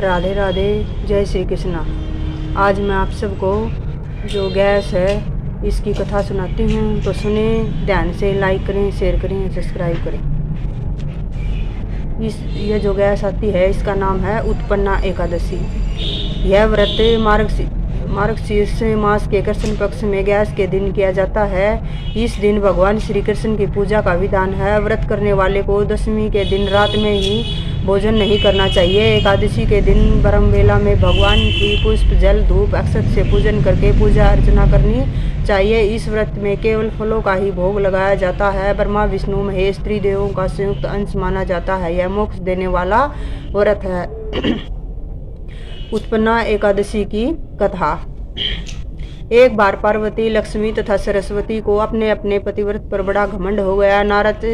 राधे राधे, जय श्री कृष्णा। आज मैं आप सबको जो गैस है इसकी कथा सुनाती हूँ, तो सुने ध्यान से, लाइक करें, शेयर करें, सब्सक्राइब करें। यह जो गैस आती है इसका नाम है उत्पन्ना एकादशी। यह व्रत मार्गशीर्ष मास के कृष्ण पक्ष में गैस के दिन किया जाता है। इस दिन भगवान श्री कृष्ण की पूजा का विधान है। व्रत करने वाले को दशमी के दिन रात में ही भोजन नहीं करना चाहिए। एकादशी के दिन ब्रह्म वेला में भगवान की पुष्प जल धूप अक्षत से पूजन करके पूजा अर्चना करनी चाहिए। इस व्रत में केवल फलों का ही भोग लगाया जाता है। ब्रह्मा विष्णु महेश त्रिदेवों का संयुक्त अंश माना जाता है। यह मोक्ष देने वाला व्रत है। उत्पन्ना एकादशी की कथा। एक बार पार्वती, लक्ष्मी तथा सरस्वती को अपने अपने पतिव्रत पर बड़ा घमंड हो गया। नारद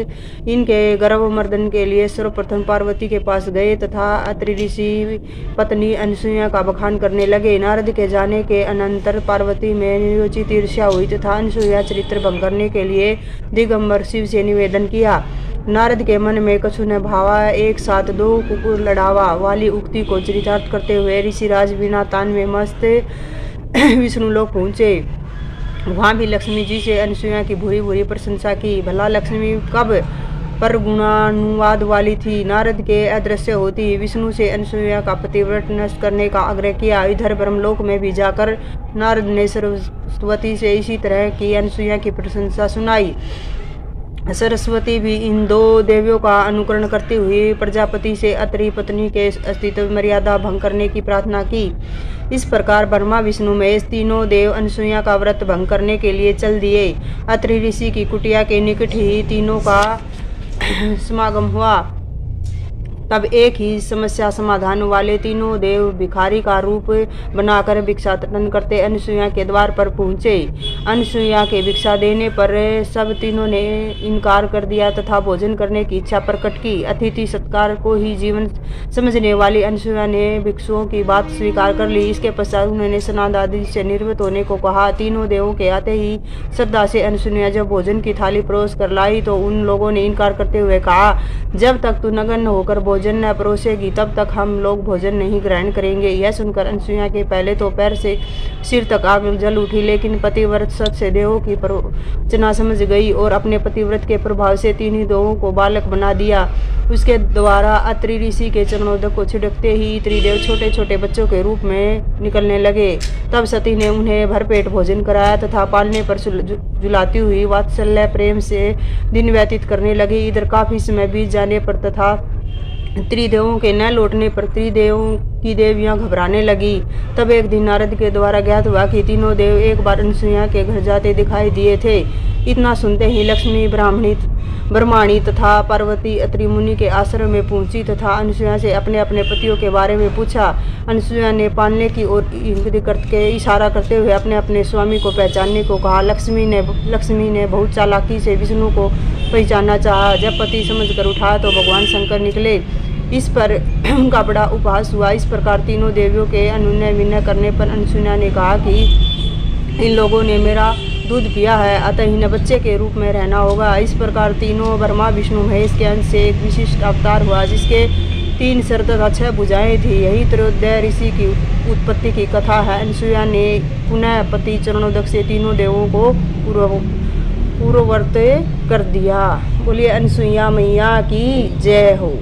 इनके गर्भमर्दन के लिए सर्वप्रथम पार्वती के पास गए तथा अत्रि ऋषि पत्नी अनसुईया का बखान करने लगे। नारद के जाने के अनंतर पार्वती में नियोजित ईर्ष्या हुई तथा अनसुईया चरित्र भंग करने के लिए दिगंबर शिव से निवेदन किया। नारद के मन में कछु न भावा। एक साथ दो कुकुर लड़ावा वाली उक्ति को चरितार्थ करते हुए ऋषिराज बिना तान में मस्त विष्णु लोक पहुँचे। वहाँ भी लक्ष्मी जी से अनसुईया की भूरी भूरी प्रशंसा की। भला लक्ष्मी कब पर गुणानुवाद वाली थी। नारद के अदृश्य होती विष्णु से अनसुईया का पतिव्रत नष्ट करने का आग्रह किया। इधर ब्रह्मलोक में भी जाकर नारद ने सरस्वती से इसी तरह की अनसुईया की प्रशंसा सुनाई। सरस्वती भी इन दो देवियों का अनुकरण करती हुई प्रजापति से अत्रि पत्नी के अस्तित्व मर्यादा भंग करने की प्रार्थना की। इस प्रकार ब्रह्मा विष्णु महेश तीनों देव अनसुईया का व्रत भंग करने के लिए चल दिए। अत्रि ऋषि की कुटिया के निकट ही तीनों का समागम हुआ। तब एक ही समस्या समाधान वाले तीनों देव भिखारी का रूप बनाकर भिक्षाटन करते अनसुईया के द्वार पर पहुँचे। अनसुईया के भिक्षा देने पर सब तीनों ने इनकार कर दिया तथा भोजन करने की इच्छा प्रकट की। अतिथि सत्कार को ही जीवन समझने वाली अनसुईया ने भिक्षुओं की बात स्वीकार कर ली। इसके पश्चात उन्होंने स्नान आदि से निवृत्त होने को कहा। तीनों देवों के आते ही श्रद्धा से अनसुईया जब भोजन की थाली परोस कर लाई तो उन लोगों ने इनकार करते हुए कहा, जब तक तू नग्न होकर भोजन न परोसेगी तब तक हम लोग भोजन नहीं ग्रहण करेंगे। यह सुनकर अनसुईया के पहले तो पैर से सिर तक आग जल उठी, लेकिन पतिव्रत सत्य देवों की प्रवचना समझ गई और अपने पतिव्रत के प्रभाव से तीनों देवों को बालक बना दिया। उसके द्वारा अत्रि ऋषि के चरणोदक को छिड़कते ही त्रिदेव छोटे छोटे बच्चों के रूप में निकलने लगे। तब सती ने उन्हें भरपेट भोजन कराया तथा पालने पर झुलाती हुई वात्सल्य प्रेम से दिन व्यतीत करने लगी। इधर काफी समय बीत जाने पर तथा त्रिदेवों के न लौटने पर त्रिदेवों की देवियां घबराने लगी। तब एक दिन नारद के द्वारा ज्ञात हुआ कि तीनों देव एक बार अनसुईया के घर जाते दिखाई दिए थे। इतना सुनते ही लक्ष्मी ब्रह्माणी तथा पार्वती अत्रि मुनि के आश्रम में पहुंची तथा अनसुईया से अपने अपने पतियों के बारे में पूछा। अनसुईया ने पालने की ओर करके इशारा करते हुए अपने अपने स्वामी को पहचानने को कहा। लक्ष्मी ने बहुत चालाकी से विष्णु को पहचानना चाहा। जब पति समझकर उठा तो भगवान शंकर निकले। इस पर उनका बड़ा उपहास हुआ। इस प्रकार तीनों देवियों के अनुनय विनय करने पर अनसुईया ने कहा कि इन लोगों ने मेरा दूध पिया है, अतः इन्हें बच्चे के रूप में रहना होगा। इस प्रकार तीनों ब्रह्मा विष्णु महेश के अंश से एक विशिष्ट अवतार हुआ जिसके 3 सिर तथा 6 भुजाएं थी। यही त्रयोदय ऋषि की उत्पत्ति की कथा है। अनसुईया ने पुनः पति चरणोदक से तीनों देवों को पूर्ववर्त कर दिया। बोलिए अनसुईया मैया की जय हो।